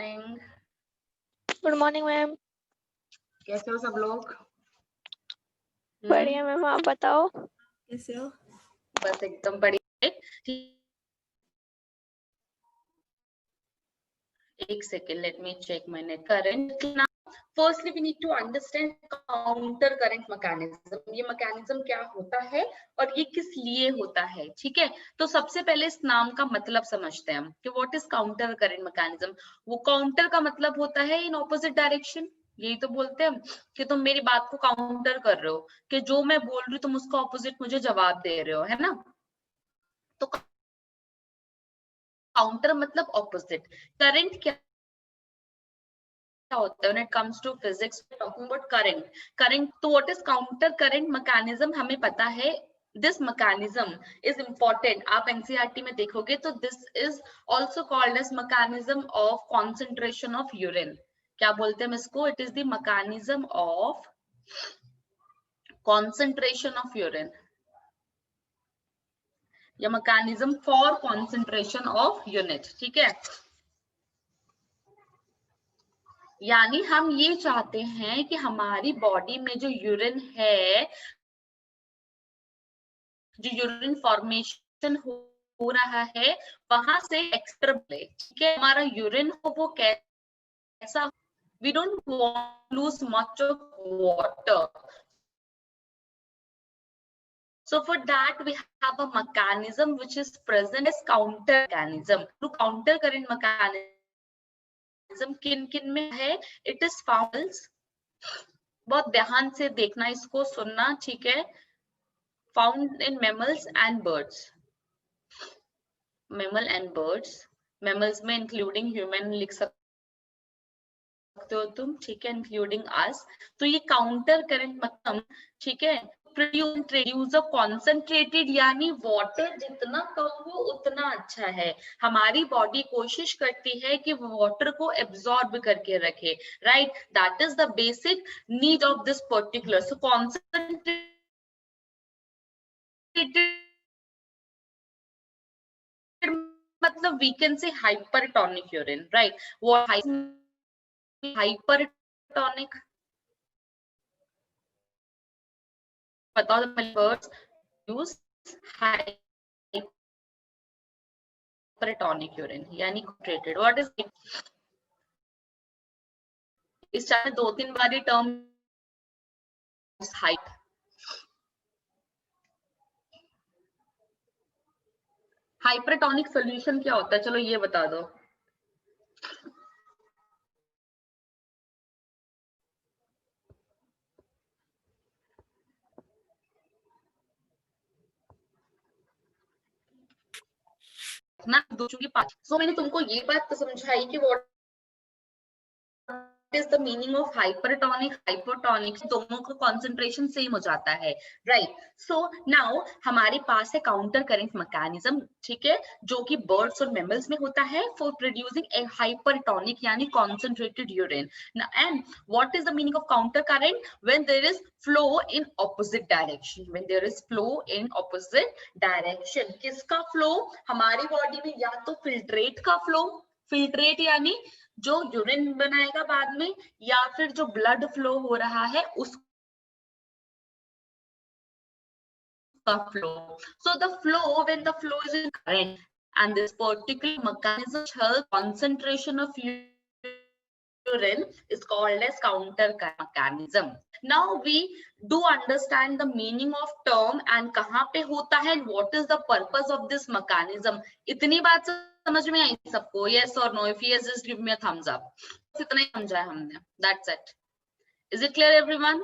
Morning. Good morning ma'am. कैसे हो सब लोग? बढ़िया मैम, आप बताओ कैसे हो? बस एकदम बढ़िया। एक second, let me check my net current. Firstly we need to understand counter current mechanism. ये मैकेनिज्म क्या होता है और ये किस लिए होता है, ठीक है? तो सबसे पहले इस नाम का मतलब समझते हैं हम कि what is counter current mechanism. वो काउंटर का मतलब होता है इन ऑपोजिट डायरेक्शन। यही तो बोलते हैं कि तुम मेरी बात को काउंटर कर रहे हो, कि जो मैं बोल रही हूँ तुम उसका ऑपोजिट मुझे जवाब दे रहे हो, है ना? तो काउंटर मतलब ऑपोजिट। करंट क्या होता है? When it comes to physics, we're talking about current. तो what is counter current mechanism हमें पता है। This mechanism is important. आप NCERT में देखोगे तो this is also called as mechanism of concentration of urine. क्या बोलते हैं हम इसको? It is the mechanism of concentration of urine या mechanism for concentration of unit, ठीक है? यानी हम ये चाहते हैं कि हमारी बॉडी में जो यूरिन है, जो यूरिन फॉर्मेशन हो रहा है वहां से एक्स्ट्रा, ठीक है? हमारा यूरिन हो वो कैसा, we don't want lose much of water, so for that we have a mechanism which is present as counter mechanism. to counter current mechanism किन किन में है? it is found, बहुत ध्यान से देखना, इसको सुनना, ठीक है? found in mammals and birds. Mammal and birds. Mammals में including human लिख सकते हो तुम, ठीक है? इंक्लूडिंग अस। तो ये काउंटर करंट मतलब, ठीक है, प्रोड्यूस अ कॉन्सेंट्रेटेड, यानी वाटर जितना कम हो उतना अच्छा है। हमारी बॉडी कोशिश करती है कि वाटर को एब्जॉर्ब करके रखे, right? That is the basic need of this particular. So concentrated मतलब we can say hypertonic urine, right? What hypertonic, बताओ the words use hypertonic urine यानी concentrated. What is it? इस चाहे दो तीन बार ये टर्म हाइट, हाइपरटोनिक सॉल्यूशन क्या होता है? चलो ये बता दो। ना दूसरों की बात, सो मैंने तुमको ये बात तो समझाई कि what is the meaning of hypertonic, hypotonic, दोनों का concentration सेम हो जाता है, right? So now हमारे पास है counter current mechanism, ठीक है, जो कि birds और mammals में होता है for producing a hypertonic यानी concentrated urine. And what is the meaning of counter current? When there is flow in opposite direction. When there is flow in opposite direction. किसका flow? हमारी body में या तो filtrate का flow, filtrate यानी जो urine बनाएगा बाद में, या फिर जो ब्लड फ्लो हो रहा है उसका flow. So the flow, when the flow is in current, and this particular mechanism help concentration of urine is called as counter mechanism. Now we do understand the meaning of term and कहाँ पे होता है, and what is the purpose of this mechanism. इतनी बात समझ में आई सबको? Yes or no? If yes, just give me a thumbs up. इतना ही समझा है हमने. That's it. Is it clear, everyone?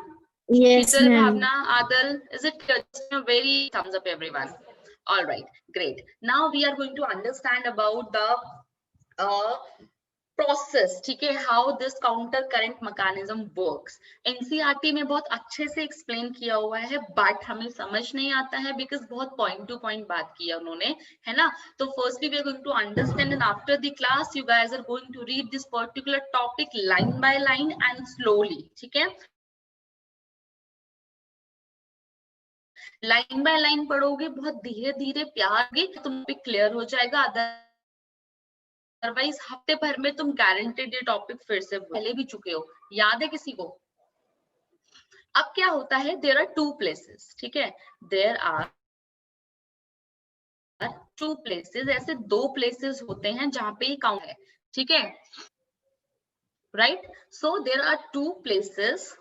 Yes, Sheetal, ma'am. Bhavna, Adil, is it clear? Just a very thumbs up, everyone. All right, great. Now we are going to understand about the process, ठीक है, how this counter current mechanism works. NCERT में बहुत अच्छे से explain किया हुआ है, but हमें समझ नहीं आता है बिकॉज बहुत पॉइंट टू पॉइंट बात किया उन्होंने, है ना? तो firstly we are going to understand and after the class you guys are going to read this particular topic line by line and slowly, ठीक है? लाइन बाय लाइन पढ़ोगे, बहुत धीरे धीरे प्यार तुम पे क्लियर हो जाएगा. अदरवाइज हफ्ते भर में तुम गारंटेड ये टॉपिक फिर से पहले भी चुके हो, याद है किसी को? अब क्या होता है, देयर आर टू प्लेसेस, ठीक है, देयर आर टू प्लेसेस, ऐसे दो प्लेसेस होते हैं जहां पे ये काउंट है, ठीक है, right? So there are two places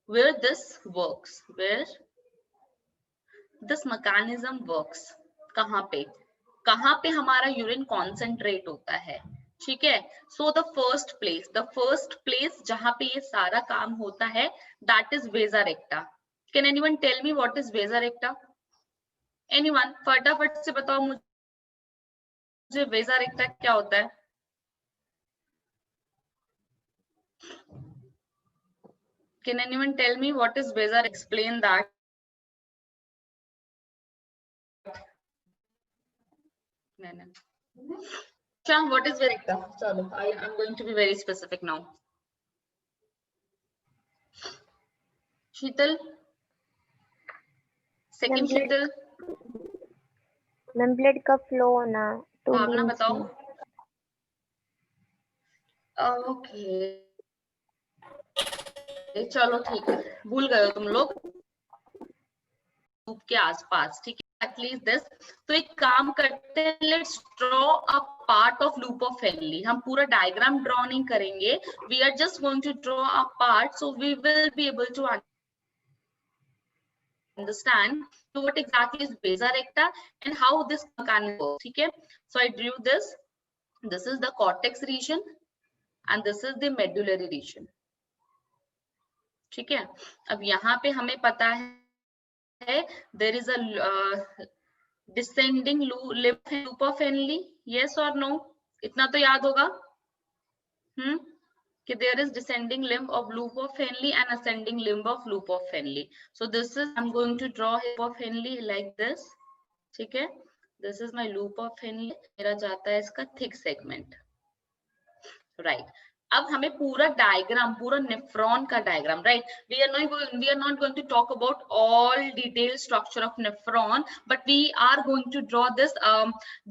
where this works, where this mechanism works. कहाँ पे हमारा यूरिन कॉन्सेंट्रेट होता है, ठीक है? सो द फर्स्ट प्लेस जहां पे ये सारा काम होता है, that is vasa recta. Can anyone tell me what is vasa recta? Anyone फटाफट से बताओ मुझे वेजा रेक्टा क्या होता है? Can anyone tell me what is Vesa? Explain that. Sham, what is Vesa? Chalo, I am going to be very specific now. Sheetal? Second Sheetal? Ma'am blood का flow होना to Bhavna limbs बताओ. में. Okay, चलो ठीक है, भूल गए हो तुम लोग लूप के आसपास, ठीक है, एटलीस्ट दिस. तो एक काम करते हैं, let's draw a part of loop of Henle. हम पूरा डायग्राम ड्रॉ नहीं करेंगे, we are just going to draw a part, so we will be able to understand what exactly is Vesa recta and how this mechanism works, ठीक है? So I drew this. This is the cortex region and this is the medullary region, ठीक है? अब यहाँ पे हमें पता है there is a descending loop of Henle, yes or no? इतना तो याद होगा, कि there is descending limb of loop of Henle and ascending limb of loop of Henle. So this is, I'm going to draw loop of Henle like this, ठीक है? This is my loop of Henle. मेरा जाता है इसका thick segment, right? अब हमें पूरा diagram, पूरा नेफ्रॉन का diagram, right? We are not going to talk about all detail structure of nephron, but we are going to draw this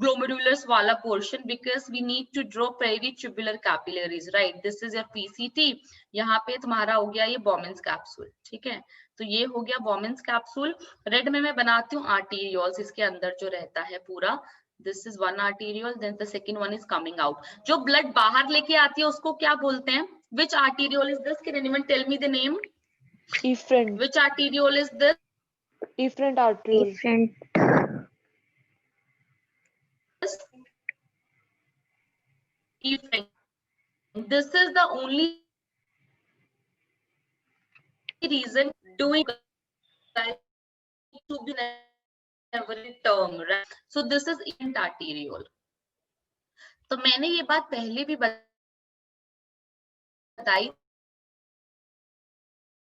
glomerulus वाला portion because we need to draw peritubular capillaries, right? This is your PCT. यहाँ पे तुम्हारा हो गया ये Bowman's capsule, ठीक है? तो ये हो गया बॉमेंस कैप्सूल. रेड में मैं बनाती हूँ आर्टेरियोल्स, इसके अंदर जो रहता है पूरा. This is one arteriole, then the second one is coming out. जो blood बाहर लेके आती है उसको क्या बोलते हैं? Which arteriole is this? Can anyone tell me the name? Efferent. Which arteriole is this? Efferent arteriole. Efferent. This is the only reason doing to be every term, right? So this is efferent arteriole. तो मैंने ये बात पहले भी बताई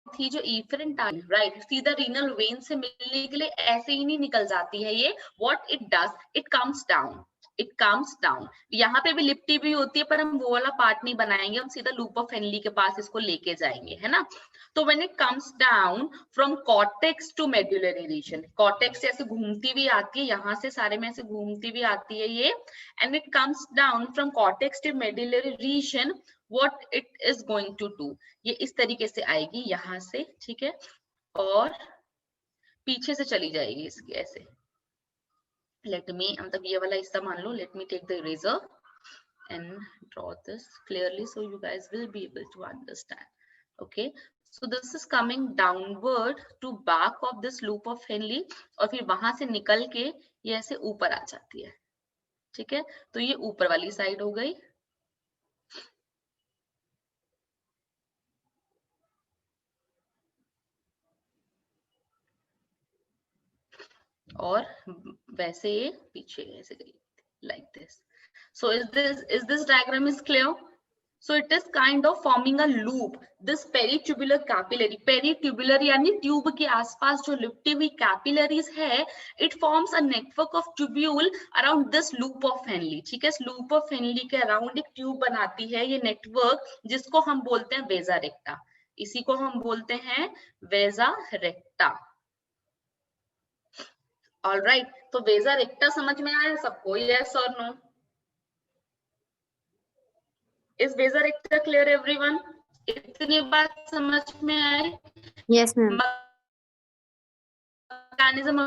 थी, जो efferent right सीधा रीनल वेन से मिलने के लिए ऐसे ही नहीं निकल जाती है ये. What it does, it comes down, it comes down. यहाँ पे भी लिप्टी भी होती है, पर हम वो वाला पार्ट नहीं बनाएंगे, हम सीधा लूप ऑफ हेनली के पास इसको लेके जाएंगे, है ना? तो when it comes down from cortex to medullary region, cortex से ऐसे घूमती भी आती है, यहाँ से सारे में ऐसे घूमती भी आती है ये, and it comes down from cortex to medullary region. What it is going to do, ये इस तरीके से आएगी यहाँ से, ठीक है, और पीछे से चली जाएगी इसके ऐसे. लेट मी, मतलब ये वाला हिस्सा मान लो, let me take the eraser and draw this clearly so you guys will be able to understand. Okay, so this is coming downward to back of this loop of Henle और फिर वहां से निकल के ये ऐसे ऊपर आ जाती है, ठीक है? तो ये ऊपर वाली साइड हो गई. और वैसे ये पीछे ऐसे गई, like this. So is this diagram is clear? So it is kind of forming a loop. This peritubular capillary, peritubular यानी ट्यूब के आसपास जो लिपटी हुई कैपिलरीज है, it forms a network of tubule around this loop of Henle, ठीक है? Loop of Henley के अराउंड एक ट्यूब बनाती है ये नेटवर्क, जिसको हम बोलते हैं वेजा रेक्टा. इसी को हम बोलते हैं वेजा रेक्टा. ऑल राइट, तो वेजा रेक्टा समझ में आया सबको? यस और no? Is whether clear everyone? इतनी बात समझ में आए? Yes, ma'am. मैकेनिज्म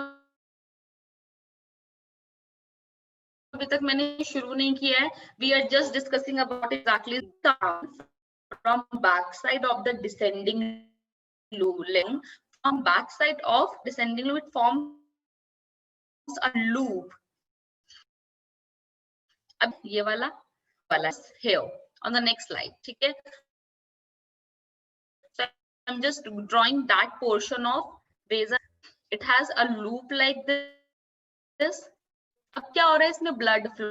अभी तक मैंने शुरू नहीं किया है. We are just discussing about exactly from back side of the descending limb. From back side of descending limb it forms a loop. अब ये वाला here on the next slide. ठीक है? So I'm just drawing that portion of vasa. It has a loop like this. अब क्या हो रहा है इसमें? Blood flow.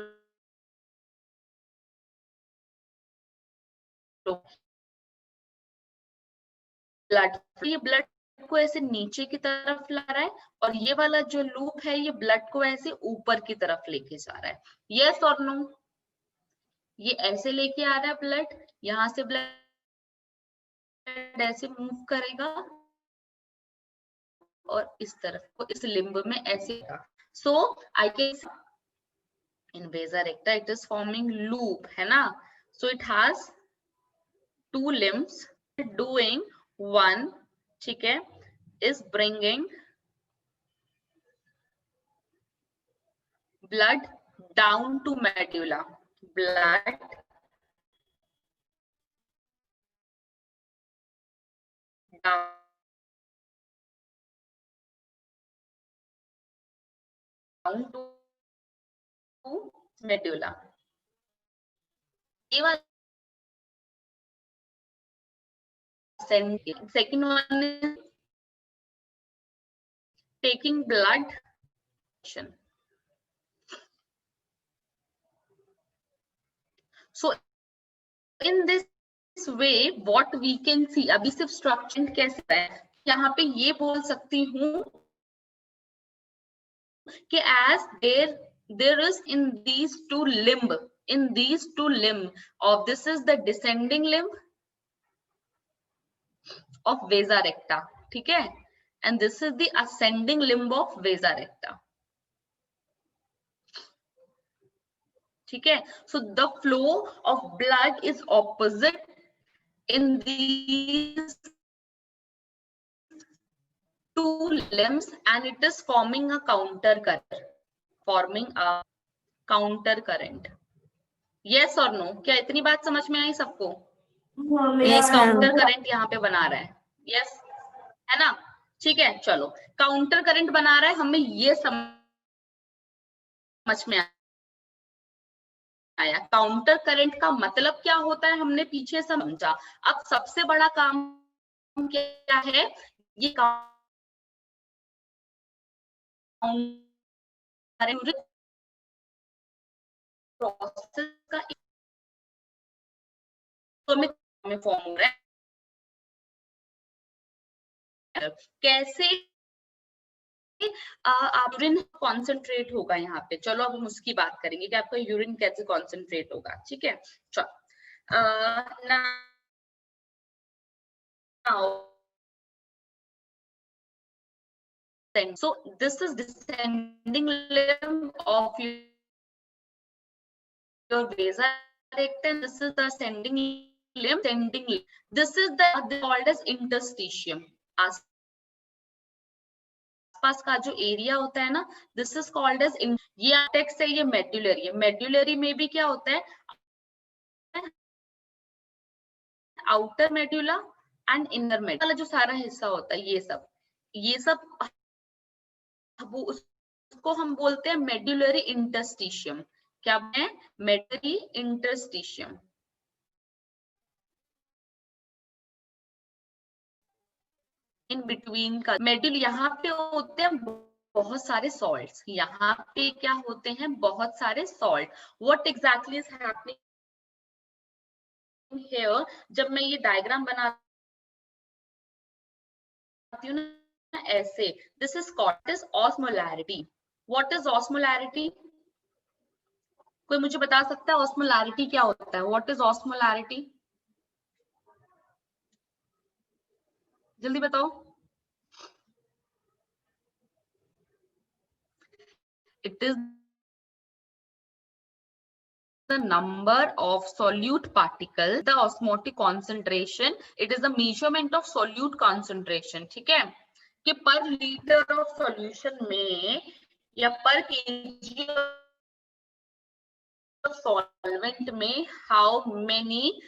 ये ब्लड को ऐसे नीचे की तरफ ला रहा है और ये वाला जो लूप है ये ब्लड को ऐसे ऊपर की तरफ लेके जा रहा है. यस और नो? ये ऐसे लेके आ रहा है ब्लड, यहां से ब्लड ऐसे मूव करेगा और इस तरफ को इस लिम्ब में ऐसे. So I can in vasa recta it is forming loop, है ना? So it has two limbs doing one. ठीक है? Is bringing blood down to medulla. Blood down to medulla. Second one is taking blood. So in this way what we can see, अभी सिर्फ structure कैसे है, यहाँ पे ये बोल सकती हूँ कि as there is in these two limb of this is the descending limb of vasa recta. ठीक है? And this is the ascending limb of vasa recta. ठीक है? So the flow of blood is opposite in these two limbs and it is forming a counter current. Yes or no? क्या इतनी बात समझ में आई सबको? Yes, counter ma'am. करंट यहाँ पे बना रहा है. यस, है ना? ठीक है, चलो काउंटर करंट बना रहा है, हमें ये समझ में आया. काउंटर करंट का मतलब क्या होता है हमने पीछे समझा. अब सबसे बड़ा काम क्या है? ये प्रोसेस का फॉर्म हो रहा है. कैसे यूरिन कॉन्सेंट्रेट होगा यहाँ पे. चलो अब हम उसकी बात करेंगे कि आपका यूरिन कैसे कॉन्सेंट्रेट होगा. ठीक है? चलो so this is descending limb of your vasa recta and this is the ascending limb. This is the called as interstitium. आसपास का जो एरिया होता है ना, दिस इज कॉल्ड एज. ये टेक्स्ट है, ये मेडुलरी है. मेडुलरी में भी क्या होता है? Outer medulla and inner medulla जो सारा हिस्सा होता है, ये सब उसको हम बोलते हैं मेडुलरी इंटरस्टिशियम. क्या है? Medullary interstitium. इन बिटवीन का मेडुल. यहाँ पे होते हैं बहुत सारे सॉल्ट्स. यहाँ पे क्या होते हैं? बहुत सारे salt. What exactly is happening here? जब मैं ये डायग्राम बनाती हूँ ना ऐसे, this is called as osmolarity. What is osmolarity? कोई मुझे बता सकता है ऑस्मोलैरिटी क्या होता है? What is osmolarity? जल्दी बताओ. It is the number of solute particle, the osmotic concentration. It is the measurement of solute concentration. ठीक है कि पर लीटर ऑफ सॉल्यूशन में या पर केजी ऑफ सॉल्वेंट में how many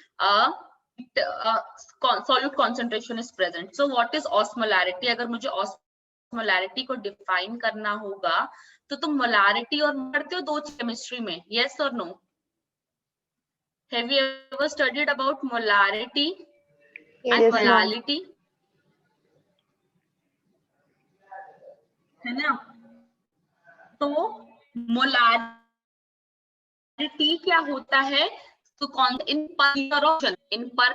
solute concentration is present. So what is osmolarity? अगर मुझे osmolarity को define करना होगा तो तुम molarity और पढ़ते हो दो केमिस्ट्री में, yes or no? Have you ever studied about molarity and Yes, ma'am. molality? है ना? तो molarity क्या होता है? तो in per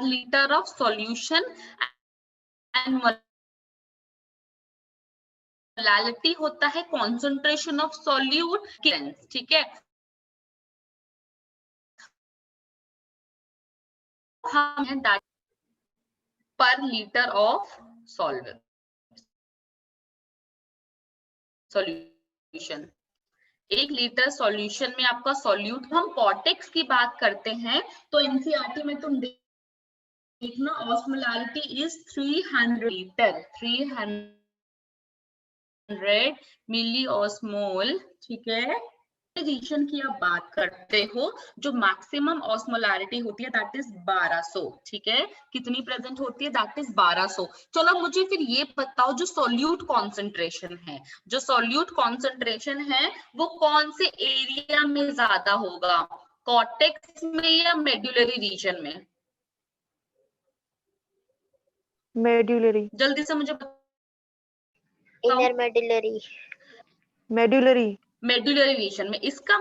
liter of solution and molality होता है concentration of solute, ठीक है? हम that per liter of solvent solution. 1 litre solution में आपका सॉल्यूट, हम कॉर्टेक्स की बात करते हैं तो एनसीईआरटी में तुम देखना osmolarity is 300 litre, 300 milli osmol, ठीक है? रीजन की आप बात करते हो जो मैक्सिमम ऑस्मोलारिटी होती है दैट इज 1200, ठीक है? कितनी प्रेजेंट होती है? That is 1200. चलो मुझे फिर ये बताओ जो सॉल्यूट कॉन्सेंट्रेशन है, जो सॉल्यूट कॉन्सेंट्रेशन है वो कौन से एरिया में ज्यादा होगा, कॉर्टेक्स में या मेडुलरी रीजन में? Medullary. जल्दी से मुझे Inner medullary. Medullary. Medullary region में. इसका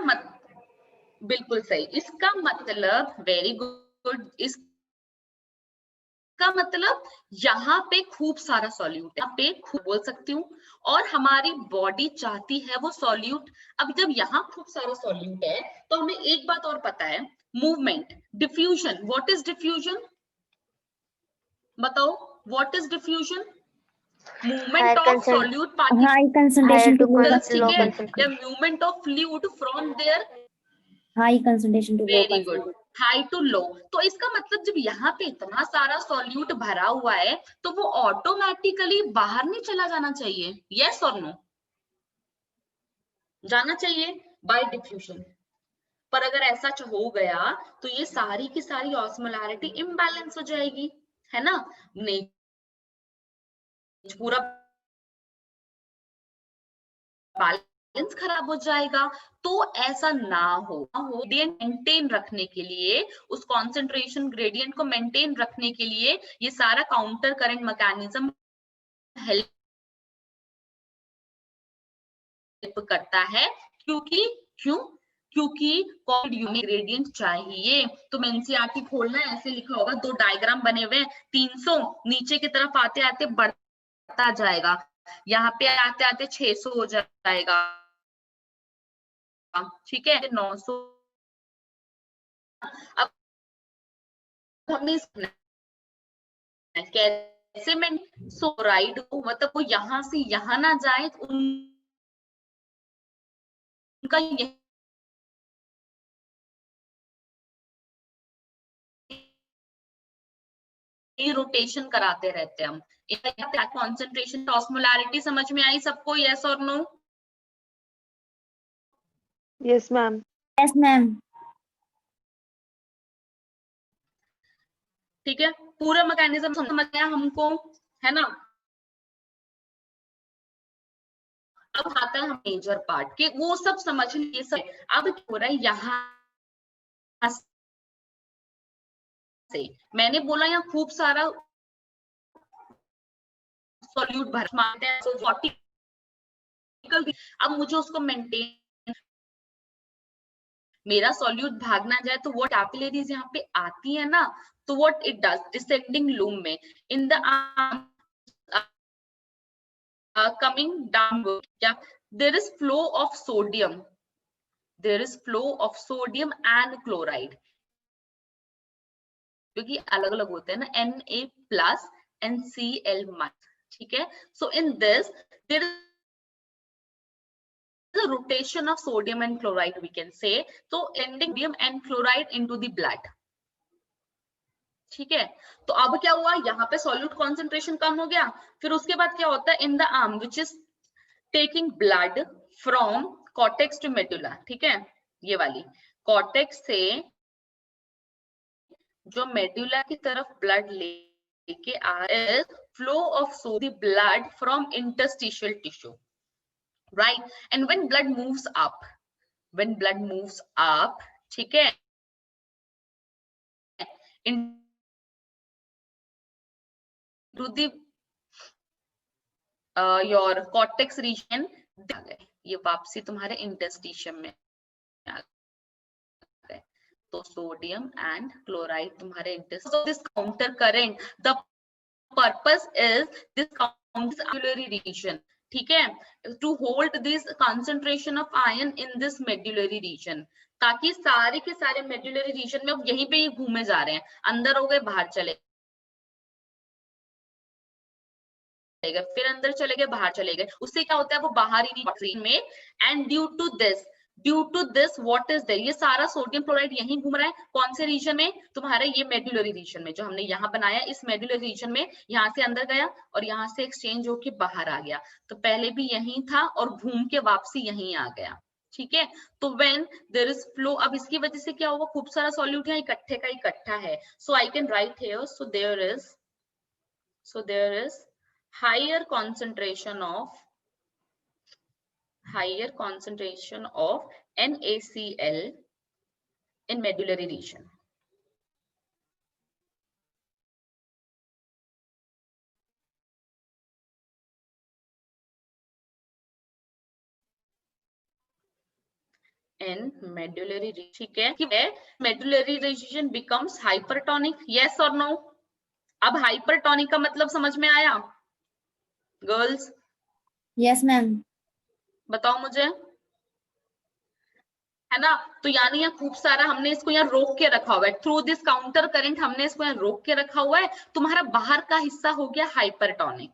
बिल्कुल सही. इसका मतलब वेरी गुड. इसका मतलब यहाँ पे खूब सारा सॉल्यूट, यहाँ पे खूब बोल सकती हूँ, और हमारी बॉडी चाहती है वो सॉल्यूट. अब जब यहाँ खूब सारा सॉल्यूट है तो हमें एक बात और पता है, movement, diffusion. What is diffusion? बताओ, what is diffusion? movement of solute particles, high concentration to low the movement of fluid from their high concentration to low very good, high to low. तो इसका मतलब जब यहाँ पे इतना सारा solute भरा हुआ है तो वो ऑटोमेटिकली बाहर नहीं चला जाना चाहिए, yes or no? जाना चाहिए बाय डिफ्यूजन. पर अगर ऐसा हो गया तो ये सारी की सारी ऑस्मोलारिटी इम्बैलेंस हो जाएगी, है ना? नहीं, पूरा बैलेंस खराब हो जाएगा. तो ऐसा ना हो. मेंटेन रखने के लिए, उस कॉन्सेंट्रेशन ग्रेडियंट को मेंटेन रखने के लिए ये सारा काउंटर करंट मैकेनिज्म हेल्प करता है. क्योंकि ग्रेडियंट चाहिए. तुम एनसीईआरटी खोलना, ऐसे लिखा होगा, 2 डायग्राम बने हुए हैं, 300 नीचे की तरफ आते आते बढ़ता जाएगा, यहाँ पे आते आते 600 हो जाएगा, ठीक है? 900. अब हमें कैसे मैं सोराइड को, मतलब वो यहाँ से यहाँ ना जाए, उनका ये रोटेशन कराते रहते हैं हम. कॉन्सेंट्रेशन, ऑस्मोलारिटी समझ में आई सबको? यस और no? Yes, ma'am. yes ma'am. ठीक है, पूरा मैकेनिज्म समझ आया हमको, है ना? अब आता है मेजर पार्ट के, वो सब समझ लिए सब. अब हो रहा है यहाँ से, मैंने बोला यहाँ खूब सारा सॉल्यूट भर मारते हैं, so अब मुझे उसको मेंटेन, मेरा सॉल्यूट भाग ना जाए तो वो कैपिलरीज यहाँ पे आती है ना, तो what it does, descending loop में in the coming downward, yeah, there is flow of sodium, there is flow of sodium and chloride, क्योंकि अलग अलग होते हैं ना, Na+ NCl-, ठीक है? So in this there the rotation of sodium and chloride, we can say. So ending sodium and chloride into the blood. ठीक है, तो अब क्या हुआ, यहाँ पे सॉल्यूट कॉन्सेंट्रेशन कम हो गया, फिर उसके बाद क्या होता है, in the arm which is taking blood from cortex to medulla, ठीक है, ये वाली कॉर्टेक्स से जो मेडुला की तरफ ब्लड लेके आ रहा है, flow of sodium blood from interstitial tissue, right, and when blood moves up, ठीक है, into the your cortex region, ये वापसी तुम्हारे इंटरस्टिशियम में आ गए, तो सोडियम एंड क्लोराइड तुम्हारे interstitium. So this counter current, the purpose is this medullary region, ठीक है, to hold this concentration of iron in this medullary region, ताकि सारे के सारे medullary region में अब यहीं पे ये घूमे जा रहे हैं, अंदर हो गए बाहर चले गए, फिर अंदर चले गए बाहर चले गए, उससे क्या होता है वो बाहरी रीजन में, and due to this what is there, ये सारा सोडियम क्लोराइड यहीं घूम रहा है, कौन से रीजन में, तुम्हारे ये मेडुलरी रीजन में, जो हमने यहाँ बनाया, इस मेडुलरी रीजन में, यहाँ से अंदर गया और यहाँ से एक्सचेंज होके बाहर आ गया, तो पहले भी यहीं था और घूम के वापसी यहीं आ गया, ठीक है. तो व्हेन देयर इज फ्लो, अब इसकी वजह से क्या होगा, खूब सारा सॉल्यूट यहाँ इकट्ठे का इकट्ठा है, so I can write here, so there is higher concentration of NaCl in medullary region. In medullary region, ठीक है, कि medullary region becomes hypertonic, yes or no? अब hypertonic का मतलब समझ में आया गर्ल्स? Yes ma'am. बताओ मुझे, है ना, तो यानी यहाँ खूब सारा हमने इसको यहाँ रोक के रखा हुआ है, थ्रू दिस काउंटर करंट हमने इसको यहाँ रोक के रखा हुआ है, तुम्हारा बाहर का हिस्सा हो गया हाइपरटोनिक,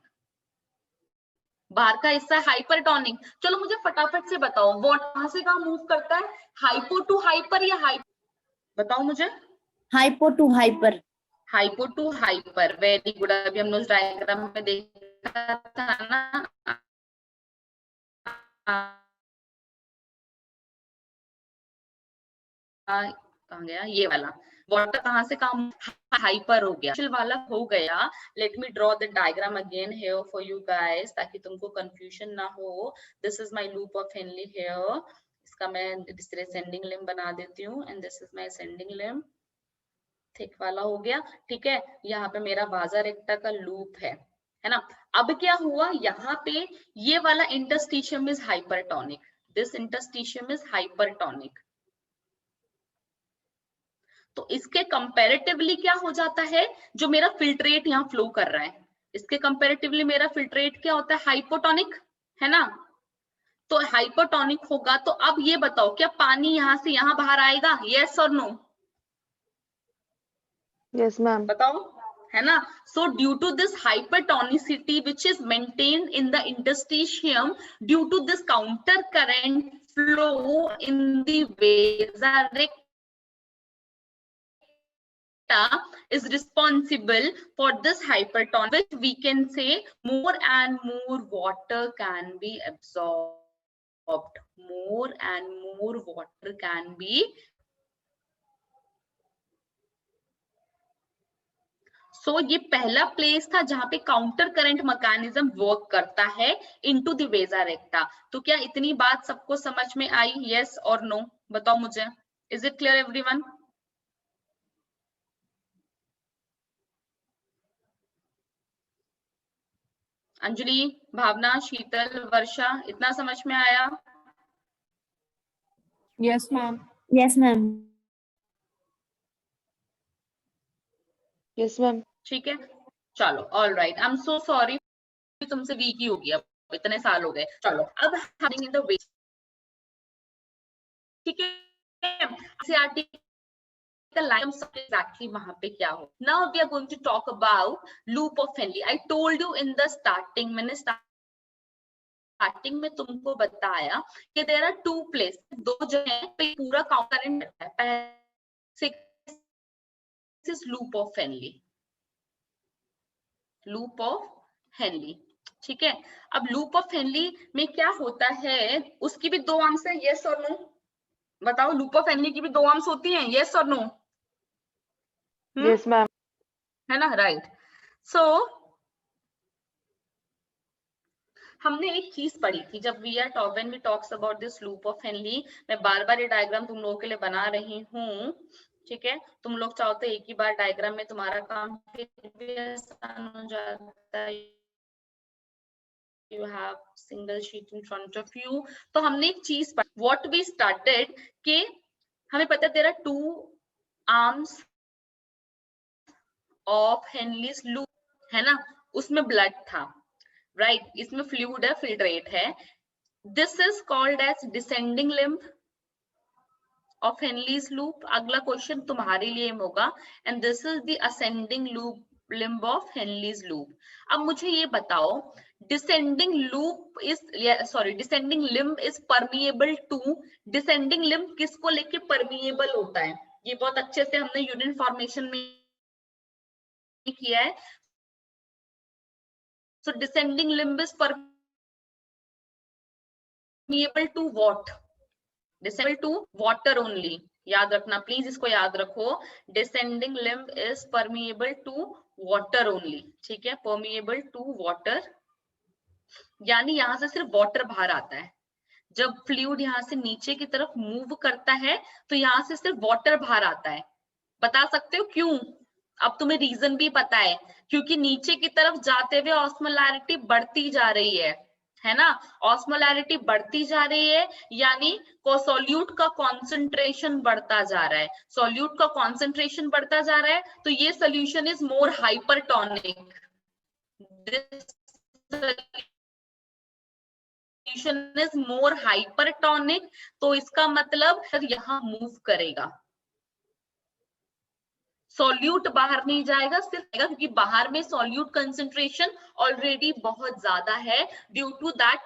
बाहर का हिस्सा हाइपरटोनिक. चलो मुझे फटाफट से बताओ, वो कहां से कहां मूव करता है, हाइपो टू हाइपर या हाइपर, बताओ मुझे. Hypo to hyper. Hypo to hyper, very good. अभी हमने उस डायग्राम में देखा था ना, कहाँ गया ये वाला, वाटर कहाँ से कहाँ हाइपर हो गया, वाला हो गया. Let me draw the diagram again here for you guys, ताकि तुमको कंफ्यूजन ना हो. This is my loop of Henley here, इसका मैं डिसेंडिंग लिम्ब बना देती हूँ, and this is my ascending limb, thick वाला हो गया, ठीक है. यहाँ पे मेरा वाजा रेक्टा का लूप है ना. अब क्या हुआ, यहाँ पे ये वाला interstitium is hypertonic, this interstitium is hypertonic, तो इसके कंपैरेटिवली क्या हो जाता है, जो मेरा फिल्ट्रेट यहाँ फ्लो कर रहा है, इसके कंपैरेटिवली मेरा फिल्ट्रेट क्या होता है, हाइपोटोनिक, है ना. तो हाइपोटोनिक होगा, तो अब ये बताओ क्या पानी यहाँ से यहाँ बाहर आएगा, यस और नो? Yes ma'am. बताओ, है ना. So due to this hypertonicity which is maintained in the interstitium, due to this counter current flow in the vasa recta is responsible for this hypertonic, which we can say more and more water can be absorbed, more and more water can be. सो ये पहला place था जहां पे counter current mechanism work करता है into the वेसा रेक्टा. तो क्या इतनी बात सबको समझ में आई, यस और नो? बताओ मुझे, is it clear everyone? Anjali, Bhavna, Sheetal, Varsha, इतना समझ में आया? Yes ma'am. Yes ma'am. Yes ma'am. ठीक है, चलो, all right. I am so sorry, तुमसे वीक ही हो गया, इतने साल हो गए. चलो अब इन द वे, ठीक है, exactly वहां पे क्या हो. Now we are going to talk about loop of Henle. I told you in the starting, मैंने स्टार्टिंग में तुमको बताया कि देयर आर टू प्लेस, दो जगह पे पूरा करंट है। Loop of Henley, loop of Henley, ठीक है। अब लूप ऑफ हेनली में क्या होता है, उसकी भी दो आर्म्स है, यस और नो, बताओ। लूप ऑफ हेनली की भी दो आर्म्स होती हैं, यस और नो? Yes ma'am. है ना, राइट। सो हमने एक चीज पढ़ी थी जब when we talks about this loop of Henle. मैं बार बार ये डायग्राम तुम लोगों के लिए बना रही हूँ, ठीक है। तुम लोग चाहो तो एक ही बार डायग्राम में तुम्हारा काम फिर भी आसान हो जाता है। You have single sheet in front of you। तो हमने एक चीज पढ़ी, what we started कि हमें पता है there are two arms of Henle's loop, है ना, उसमें ब्लड था, राइट, इसमें फ्लूइड है, फिल्ट्रेट है। This is called as descending limb of Henle's loop. अगला क्वेश्चन तुम्हारे लिए होगा, and this is the ascending loop limb of Henle's loop. अब मुझे ये बताओ, descending loop is descending limb is permeable to, descending limb किसको लेके परमिएबल होता है? ये बहुत अच्छे से हमने यूनिट फॉर्मेशन में किया है। So descending limb is permeable to what? Descending to water only, याद रखना प्लीज, इसको याद रखो। Descending limb is permeable to water only, ठीक है, परमिएबल टू वाटर, यानी यहां से सिर्फ वाटर बाहर आता है। जब फ्लूइड यहाँ से नीचे की तरफ मूव करता है तो यहाँ से सिर्फ वाटर बाहर आता है। बता सकते हो क्यों? अब तुम्हें रीजन भी पता है, क्योंकि नीचे की तरफ जाते हुए ऑस्मोलैरिटी बढ़ती जा रही है ना, ऑस्मोलैरिटी बढ़ती जा रही है, यानी सोल्यूट का कॉन्सेंट्रेशन बढ़ता जा रहा है, सोल्यूट का कॉन्सेंट्रेशन बढ़ता जा रहा है, तो ये solution is more hypertonic, is more hypertonic. तो इसका मतलब यहां मूव करेगा, सॉल्यूट बाहर नहीं जाएगा, सिर्फ क्योंकि बाहर में सॉल्यूट कंसंट्रेशन ऑलरेडी बहुत ज्यादा है, due to that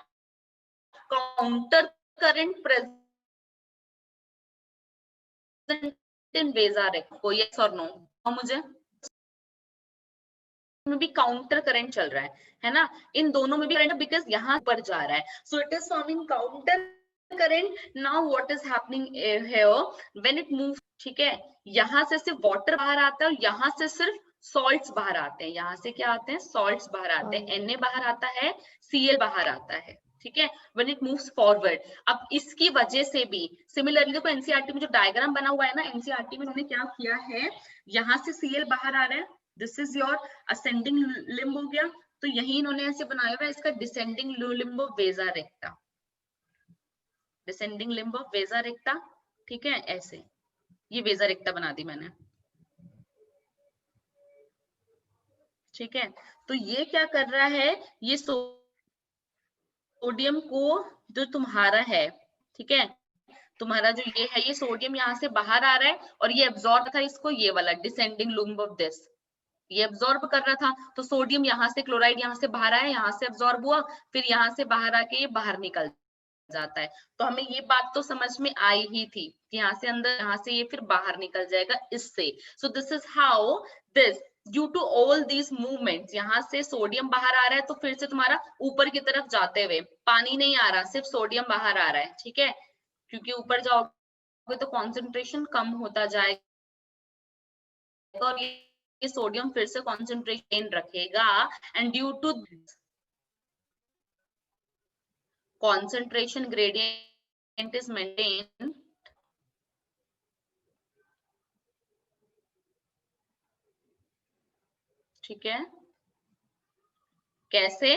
counter current present in vasa recta को, यस और नो? और मुझे में भी काउंटर करंट चल रहा है ना, इन दोनों में भी करंट, बिकॉज यहाँ पर जा रहा है, so it is forming counter current. Now what is happening here when it moves, ठीक है, यहाँ से सिर्फ वाटर बाहर आता है और यहाँ से सिर्फ सॉल्ट्स बाहर आते हैं, यहाँ से क्या आते हैं? सॉल्ट्स बाहर आते हैं, Na बाहर आता है, Cl बाहर आता है, ठीक है, व्हेन इट मूव्स फॉरवर्ड। अब इसकी वजह से भी सिमिलरली देखो एनसीईआरटी में जो डायग्राम बना हुआ है ना, एनसीईआरटी में उन्होंने क्या किया है, यहाँ से Cl बाहर आ रहा है, this is your ascending limb हो गया, तो यही इन्होंने ऐसे बनाया हुआ है, इसका descending limb of vasa recta, descending limb of vasa recta, ठीक है, ऐसे ये वेजा रेक्टा बना दी मैंने, ठीक है। तो ये क्या कर रहा है, ये सोडियम को जो तुम्हारा है, ठीक है, तुम्हारा जो ये है, ये सोडियम यहाँ से बाहर आ रहा है और ये एब्जॉर्ब था इसको, ये वाला डिसेंडिंग लिम्ब ऑफ दिस, ये एब्जॉर्ब कर रहा था, तो सोडियम यहाँ से, क्लोराइड यहाँ से बाहर आया, यहाँ से एब्जॉर्ब हुआ, फिर यहाँ से बाहर आके ये बाहर निकल जाता है। तो हमें ये बात तो समझ में आई ही थी कि यहाँ से अंदर, यहाँ से ये फिर बाहर निकल जाएगा इससे। So this is how this, due to all these movements, यहाँ से सोडियम बाहर आ रहा है तो फिर से तुम्हारा ऊपर की तरफ जाते हुए पानी नहीं आ रहा, सिर्फ सोडियम बाहर आ रहा है, ठीक है, क्योंकि ऊपर जाओगे तो कॉन्सेंट्रेशन कम होता जाएगा और ये सोडियम फिर से कॉन्सेंट्रेशन रखेगा, and due to concentration gradient is maintained, ठीक है। कैसे?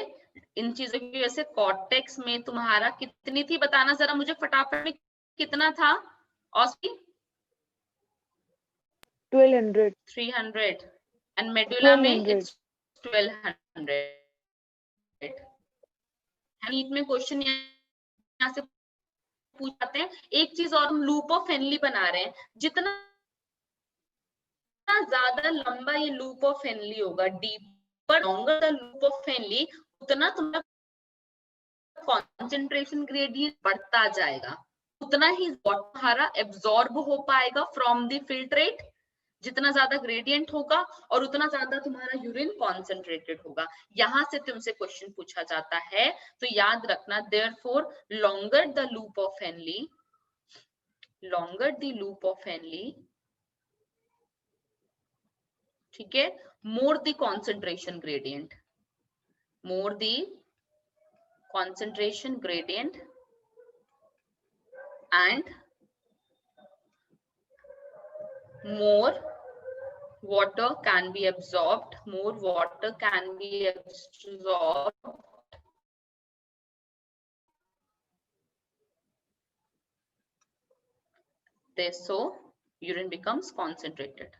इन चीजों की वजह से कॉर्टेक्स में तुम्हारा कितनी थी, बताना जरा मुझे फटाफट में, कितना था ऑस्की? 1200 300 एंड मेडुला में 1200 इट्स 1200। नीट में क्वेश्चन यहाँ से पूछते हैं। एक चीज और, हम लूप ऑफ हेनली बना रहे हैं, जितना ज्यादा लंबा ये लूप ऑफ हेनली होगा, deeper longer the loop of Henley, उतना तुम्हारा कॉन्सेंट्रेशन ग्रेडियंट बढ़ता जाएगा उतना ही तुम्हारा एब्जॉर्ब हो पाएगा फ्रॉम द फिल्ट्रेट, जितना ज्यादा ग्रेडियंट होगा और उतना ज्यादा तुम्हारा यूरिन कॉन्सेंट्रेटेड होगा। यहां से तुमसे क्वेश्चन पूछा जाता है, तो याद रखना therefore longer the loop of Henley, longer the loop of Henle, ठीक है, more the concentration gradient, more the concentration gradient and more water can be absorbed, more water can be absorbed so urine becomes concentrated।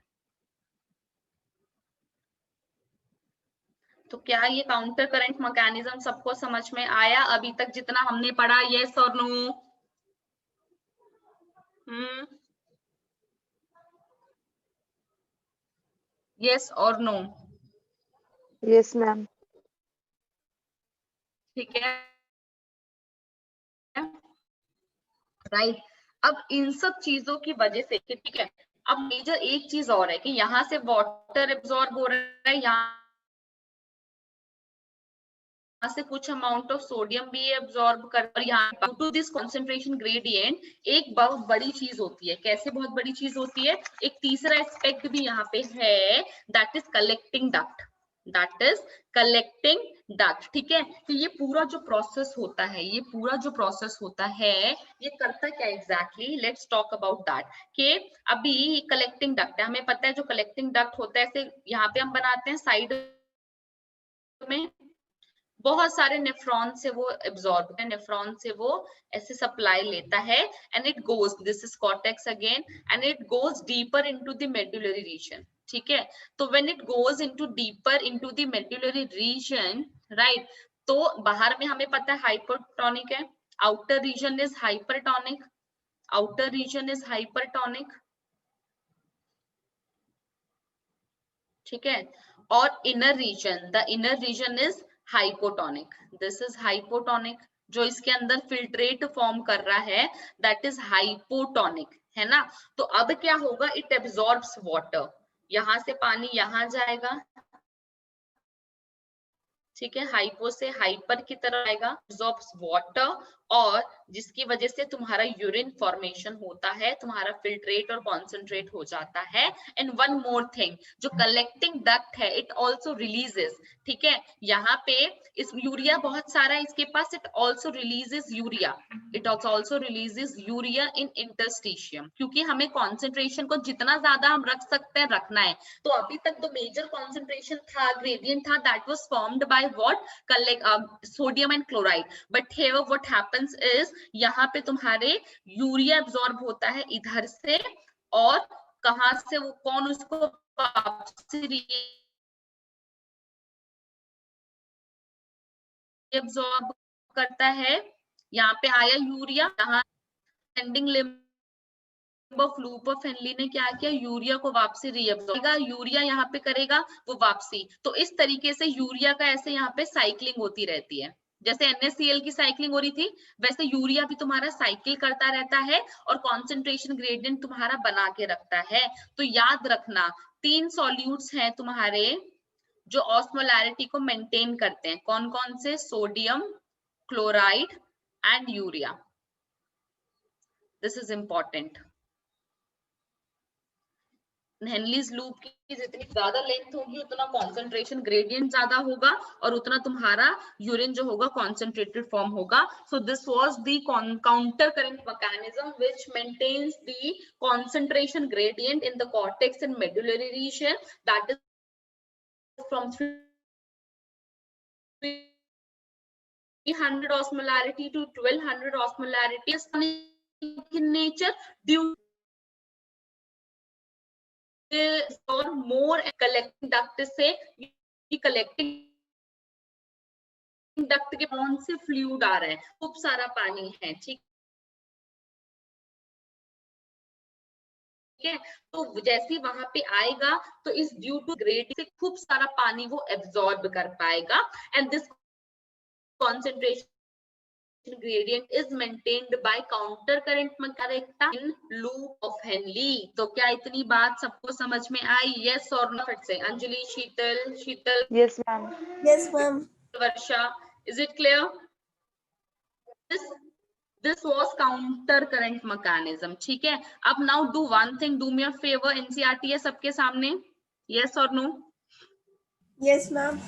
तो क्या ये counter current mechanism सबको समझ में आया अभी तक जितना हमने पढ़ा? यस और नो? यस और नो? Yes ma'am. ठीक है, राइट। अब इन सब चीजों की वजह से, ठीक है, अब मेजर एक चीज और है कि यहाँ से वाटर एब्जॉर्ब हो रहा है, यहाँ से कुछ अमाउंट ऑफ सोडियम भी एब्जॉर्ब कर, और यहाँ due to this concentration gradient एक बहुत बड़ी चीज होती है। कैसे बहुत बड़ी चीज होती है? एक तीसरा एस्पेक्ट भी यहाँ पे है, that is collecting duct, that is collecting duct. ठीक है, तो ये पूरा जो प्रोसेस होता है, ये पूरा जो प्रोसेस होता है, ये करता क्या exactly? Let's talk about that. कि अभी कलेक्टिंग डक्ट है, हमें पता है जो कलेक्टिंग डक्ट होता है, ऐसे यहाँ पे हम बनाते हैं साइड में, बहुत सारे नेफ्रॉन से वो एब्जॉर्ब, नेफ्रॉन से वो ऐसे सप्लाई लेता है, and it goes, this is cortex again, and it goes deeper into the medullary region. ठीक है, तो when it goes into deeper into the medullary region, right, तो बाहर में हमें पता है हाइपोटोनिक है, outer region is hypertonic, outer region is hypertonic, ठीक है, और inner region, the inner region is hypotonic, this is hypotonic. जो इसके अंदर फिल्ट्रेट फॉर्म कर रहा है दैट इज हाइपोटोनिक, है ना। तो अब क्या होगा? इट एब्जॉर्ब्स वाटर, यहां से पानी यहां जाएगा, ठीक है, हाइपो से हाइपर की तरफ आएगा, एब्जॉर्ब्स वाटर, और जिसकी वजह से तुम्हारा यूरिन फॉर्मेशन होता है, तुम्हारा फिल्ट्रेट और कॉन्सेंट्रेट हो जाता है। एंड वन मोर थिंग, जो कलेक्टिंग डक्ट है इट ऑल्सो रिलीजेस, ठीक है, यहाँ पे इस यूरिया बहुत सारा इसके पास, it also releases urea, it also releases urea in interstitium, क्योंकि हमें कॉन्सेंट्रेशन को जितना ज्यादा हम रख सकते हैं रखना है। तो अभी तक जो मेजर कॉन्सेंट्रेशन था, ग्रेडियंट था, that was formed by what? Sodium and chloride. But here what happens is, यहाँ पे तुम्हारे यूरिया एब्जॉर्ब होता है इधर से, और कहां से वो, कौन उसको एब्जॉर्ब करता है? यहाँ पे आया यूरिया, यहाँ sending limb of loop of Henley ने क्या किया? यूरिया को वापसी रीअब्सॉर्ब, यूरिया यहाँ पे करेगा वो वापसी। तो इस तरीके से यूरिया का ऐसे यहाँ पे साइक्लिंग होती रहती है, जैसे NaCl की साइक्लिंग हो रही थी, वैसे यूरिया भी तुम्हारा साइकिल करता रहता है और कॉन्सेंट्रेशन ग्रेडियंट तुम्हारा बना के रखता है। तो याद रखना 3 सॉल्यूट्स हैं तुम्हारे जो ऑस्मोलैरिटी को मेंटेन करते हैं, कौन कौन से? Sodium, chloride and urea. This is important. Henle's loop की जितनी ज्यादा लेंथ होगी उतना कॉन्सेंट्रेशन ग्रेडियंट ज्यादा होगा और उतना तुम्हारा यूरिन जो होगा कॉन्सेंट्रेटेड फॉर्म होगा। So this was the counter current mechanism which maintains the concentration gradient in the cortex and medullary region, that is from 300 osmolarity to 1200 osmolarity in nature due और more collecting duct से, collecting duct के कौन से fluid आ रहा है? खूब सारा पानी है, ठीक है, तो जैसे वहां पे आएगा तो इस ड्यू टू ग्रेड से खूब सारा पानी वो एब्जॉर्ब कर पाएगा, and this concentration gradient is maintained by counter current mechanism in loop of Henle। तो क्या इतनी बात सबको समझ में आई? yes और no? फिर से अंजलि, शीतल, Yes, ma'am. Yes, ma'am. Varsha, is it clear? This was counter current mechanism। ठीक है, अब now do one thing, do me a favor, NCERT है सबके सामने, yes or no? Yes, ma'am.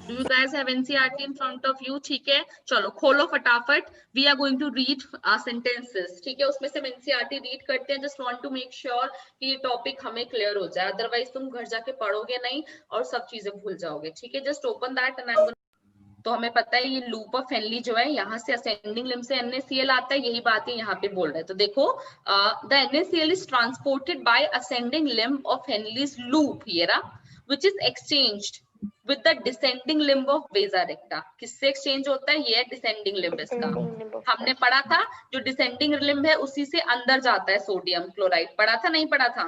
Do you guys have NCERT in front of you? ठीक है, चलो खोलो फटाफट। We are going to read sentences। ठीक है, उसमें से हम NCERT रीड करते हैं। Just want to make sure कि ये टॉपिक हमें क्लियर हो जाए, अदरवाइज तुम घर जाके पढ़ोगे नहीं और सब चीजें भूल जाओगे। ठीक है, just open that and I M. तो हमें पता है ये लूप ऑफ हेनली जो है, यहाँ से असेंडिंग लिम्ब से NaCl आता है, यही बात है यहाँ पे बोल रहे हैं। तो देखो the NaCl is transported by ascending limb of Henle's loop here which is exchanged with the descending limb of vasa recta. किससे एक्सचेंज होता है? ये डिसेंडिंग लिम्ब इसका। हमने पढ़ा था जो डिसेंडिंग लिम्ब है उसी से अंदर जाता है सोडियम क्लोराइड। पढ़ा था नहीं पढ़ा था?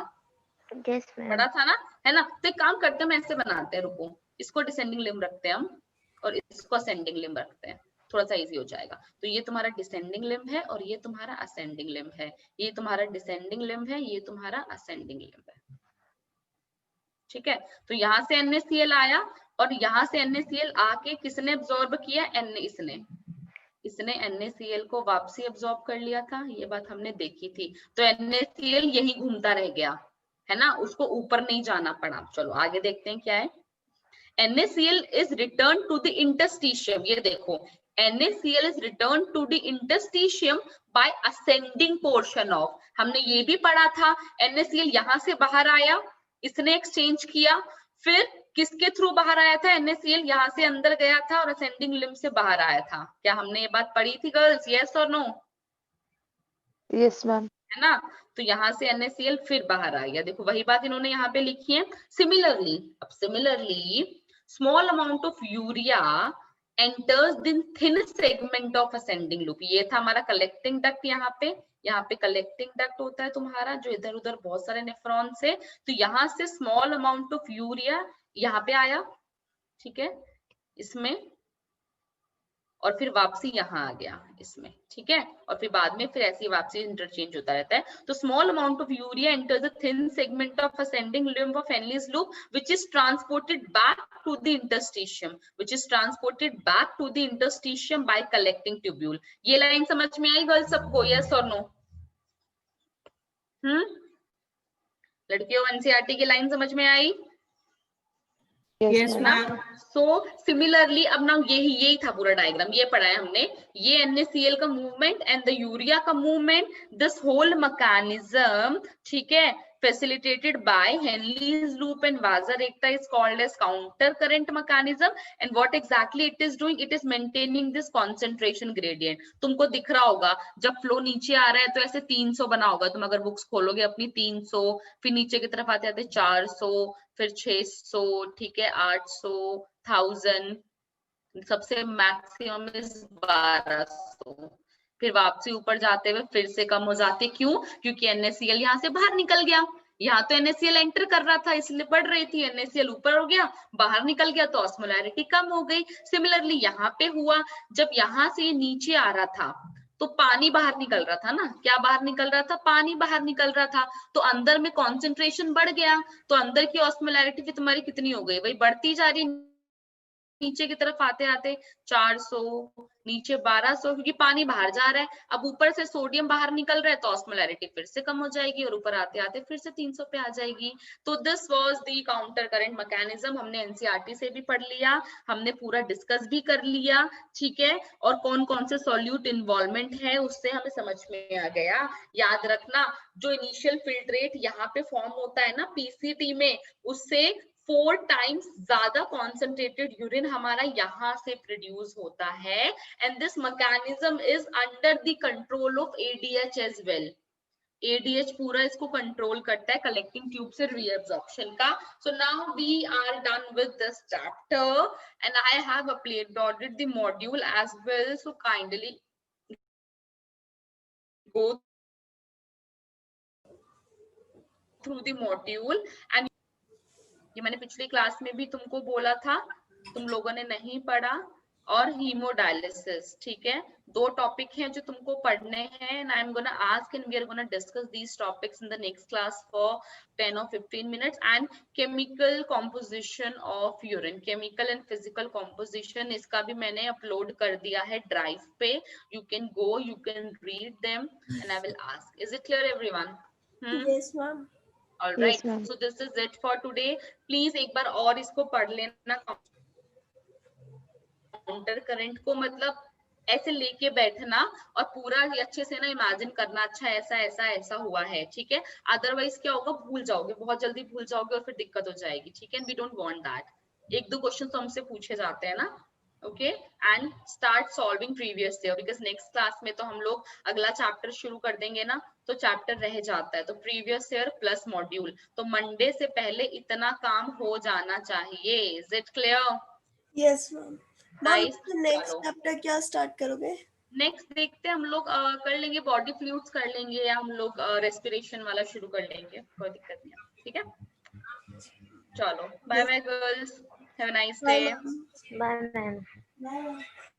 Yes, ma'am. पढ़ा था ना, है ना? तो एक काम करते हैं, हम ऐसे बनाते हैं, रुको, इसको डिसेंडिंग लिम्ब रखते हैं हम और इसको असेंडिंग लिम्ब रखते हैं, थोड़ा सा इजी हो जाएगा। तो ये तुम्हारा डिसेंडिंग लिम्ब है और ये तुम्हारा असेंडिंग लिम्ब है। ये तुम्हारा डिसेंडिंग लिम्ब है, ये तुम्हारा असेंडिंग लिम्ब है। ठीक है, तो यहाँ से NaCl आया और यहाँ से NaCl आके किसने अब्सॉर्ब किया? इसने NaCl को वापसी अब्सॉर्ब कर लिया था, ये बात हमने देखी थी। तो NaCl यही घूमता रह गया, है ना, उसको ऊपर नहीं जाना पड़ा। चलो आगे देखते हैं क्या है। NaCl is returned to the interstitium। ये देखो, NaCl is returned to the interstitium by ascending portion of। हमने ये भी पढ़ा था, NaCl यहाँ से बाहर आया, इसने एक्सचेंज किया, फिर किसके थ्रू बाहर आया था? NaCl यहाँ से अंदर गया था और असेंडिंग लिम्ब से बाहर आया था। क्या हमने ये बात पढ़ी थी गर्ल्स? यस और नो? Yes, ma'am. है ना? तो यहाँ से NaCl फिर बाहर आ गया। देखो वही बात इन्होंने यहाँ पे लिखी है। Similarly small amount of urea enters the thin segment of ascending loop। ये था हमारा कलेक्टिंग डक्ट। यहाँ पे कलेक्टिंग डक्ट होता है तुम्हारा, जो इधर उधर बहुत सारे नेफ्रॉन से। तो यहाँ से स्मॉल अमाउंट ऑफ यूरिया यहाँ पे आया, ठीक है, इसमें, और फिर वापसी यहाँ आ गया इसमें। ठीक है, और फिर बाद में फिर ऐसी वापसी इंटरचेंज होता रहता है। तो small amount of urea enters the thin segment of ascending limb of Henle's loop which is transported back to the interstitium by collecting tubule। ये लाइन समझ में आई गर्ल सबको? यस और नो? लड़कियों, NCERT की लाइन समझ में आई? Yes, ma'am. सो सिमिलरली अब ना यही था पूरा डायग्राम, ये पढ़ा है हमने। ये NaCl का मूवमेंट एंड द यूरिया का मूवमेंट, दिस होल मैकेनिज्म, ठीक है, facilitated by Henle's loop and vasa recta is called as counter current mechanism। and what exactly it is doing? it is maintaining this concentration gradient। तुमको दिख रहा होगा जब flow नीचे आ रहा है तो ऐसे 300 बना होगा। तुम अगर बुक्स खोलोगे अपनी 300, फिर नीचे की तरफ आते आते 400, फिर 600, ठीक है, 800, 1000, सबसे मैक्सिमम इज 1200। फिर वापसी ऊपर जाते हुए फिर से कम हो जाती। क्यों? क्योंकि NaCl यहाँ से बाहर निकल गया। यहाँ तो NaCl एंटर कर रहा था इसलिए बढ़ रही थी, NaCl ऊपर हो गया, बाहर निकल गया तो ऑस्मोलैरिटी कम हो गई। सिमिलरली यहाँ पे हुआ, जब यहाँ से नीचे आ रहा था तो पानी बाहर निकल रहा था ना। क्या बाहर निकल रहा था? पानी बाहर निकल रहा था। तो अंदर में कॉन्सेंट्रेशन बढ़ गया, तो अंदर की ऑस्मोलैरिटी फिर तुम्हारी कितनी हो गई? वही बढ़ती जा रही, नीचे की तरफ आते आते 400, नीचे 1200, क्योंकि पानी बाहर जा रहा है। अब ऊपर से सोडियम बाहर निकल रहा है तो ऑस्मोलैरिटी फिर से कम हो जाएगी और ऊपर आते आते फिर से 300 पे आ जाएगी। तो this was the counter current mechanism. हमने NCERT से भी पढ़ लिया, हमने पूरा डिस्कस भी कर लिया, ठीक है, और कौन कौन से सॉल्यूट इन्वॉल्वमेंट है उससे हमें समझ में आ गया। याद रखना, जो इनिशियल फिल्ट्रेट यहाँ पे फॉर्म होता है ना PCT में, उससे 4 टाइम्स ज्यादा कॉन्सेंट्रेटेड यूरिन हमारा यहाँ से प्रोड्यूस होता है। And this mechanism is under the control of ADH as well. ADH पूरा इसको कंट्रोल करता है, कलेक्टिंग ट्यूब से रीअब्जॉर्प्शन का। So now we are done with this chapter and I have uploaded the module as well, so kindly go through the module. एंड ये मैंने पिछली क्लास में भी तुमको बोला था, तुम लोगों ने नहीं पढ़ा, और हीमोडायलिसिस, ठीक है। दो टॉपिक हैं जो तुमको पढ़ने हैं and I am gonna ask and we are gonna discuss these topics in the next class for 10 or 15 minutes। And chemical composition of urine, chemical and physical composition, इसका भी मैंने अपलोड कर दिया है ड्राइव पे, you can go, you can read them and I will ask. Is it clear everyone? Yes, ma'am. All Yes, right, ma'am. so this is it for today। Please एक बार और इसको पढ़ लेना। काउंटर करंट को मतलब ऐसे लेके बैठना और पूरा अच्छे से ना इमेजिन करना, अच्छा ऐसा ऐसा ऐसा हुआ है, ठीक है। अदरवाइज क्या होगा, भूल जाओगे, बहुत जल्दी भूल जाओगे और फिर दिक्कत हो जाएगी, ठीक है। We don't want that. एक दो क्वेश्चन तो हमसे पूछे जाते हैं ना, okay. And start solving previous year, because next class में तो हम लोग अगला चैप्टर शुरू कर देंगे ना, तो चैप्टर रह जाता है। तो प्रीवियस ईयर प्लस मॉड्यूल, तो मंडे से पहले इतना काम हो जाना चाहिए। Is it clear? Yes, ma'am. Ma'am, nice, the next चलो chapter क्या start करोगे? नेक्स्ट देखते हैं हम लोग, कर लेंगे बॉडी फ्लूइड्स कर लेंगे, या हम लोग रेस्पिरेशन वाला शुरू कर लेंगे, कोई दिक्कत नहीं है, ठीक है। चलो bye bye girls, have a nice day. Bye, ma'am. Bye, ma'am. Bye.